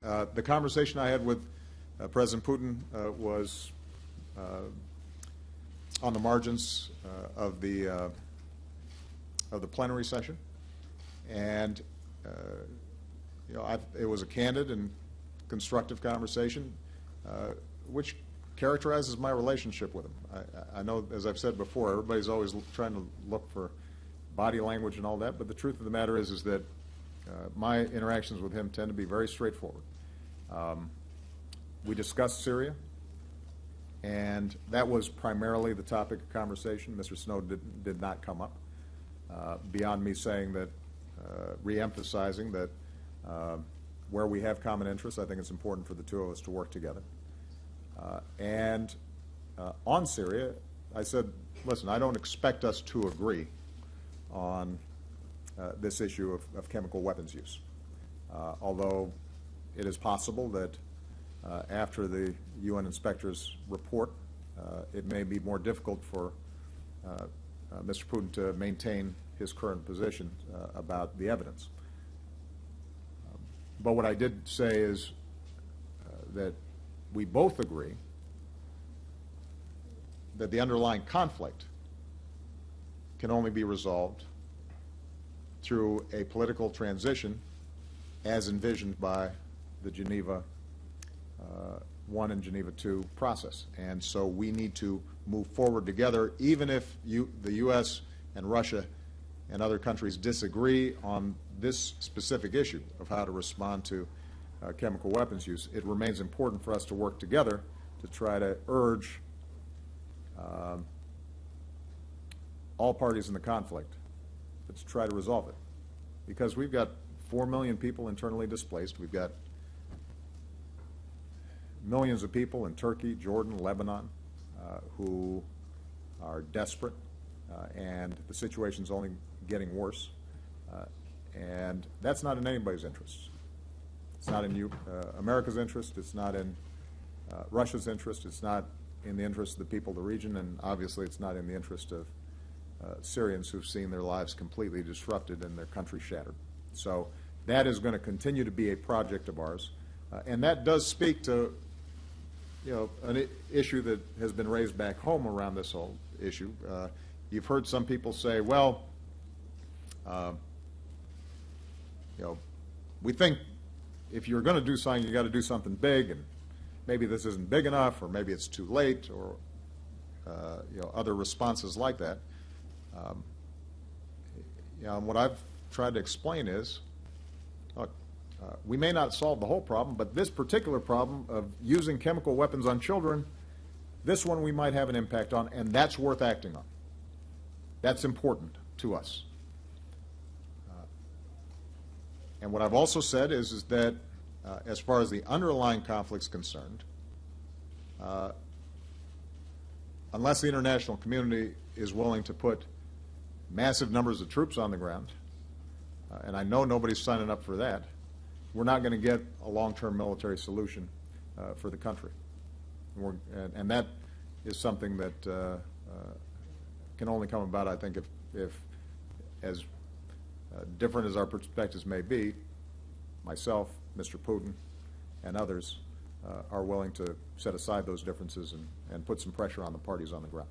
The conversation I had with President Putin was on the margins of the plenary session, and it was a candid and constructive conversation, which characterizes my relationship with him. I know, as I've said before, everybody's always trying to look for body language and all that, but the truth of the matter is that my interactions with him tend to be very straightforward. We discussed Syria, and that was primarily the topic of conversation. Mr. Snow did not come up, beyond me saying that, re-emphasizing that where we have common interests, I think it's important for the two of us to work together. And on Syria, I said, listen, I don't expect us to agree on this issue of chemical weapons use, although it is possible that after the UN inspector's report, it may be more difficult for Mr. Putin to maintain his current position about the evidence. But what I did say is that we both agree that the underlying conflict can only be resolved through a political transition as envisioned by the Geneva I and Geneva II process. And so we need to move forward together, even if the U.S. and Russia and other countries disagree on this specific issue of how to respond to chemical weapons use. It remains important for us to work together to try to urge all parties in the conflict to try to resolve it. Because we've got 4 million people internally displaced. We've got millions of people in Turkey, Jordan, Lebanon, who are desperate, and the situation's only getting worse. And that's not in anybody's interest. It's not in America's interest. It's not in Russia's interest. It's not in the interest of the people of the region, and obviously it's not in the interest of Syrians who've seen their lives completely disrupted and their country shattered. So that is going to continue to be a project of ours, and that does speak to an issue that has been raised back home around this whole issue. You've heard some people say, well, we think if you're going to do something, you got to do something big, and maybe this isn't big enough, or maybe it's too late, or other responses like that. And what I've tried to explain is, look, we may not solve the whole problem, but this particular problem of using chemical weapons on children, this one we might have an impact on, and that's worth acting on. That's important to us. And what I've also said is that as far as the underlying conflict's concerned, unless the international community is willing to put massive numbers of troops on the ground, and I know nobody's signing up for that, we're not going to get a long-term military solution for the country. And that is something that can only come about, I think, if as different as our perspectives may be, myself, Mr. Putin, and others are willing to set aside those differences and put some pressure on the parties on the ground.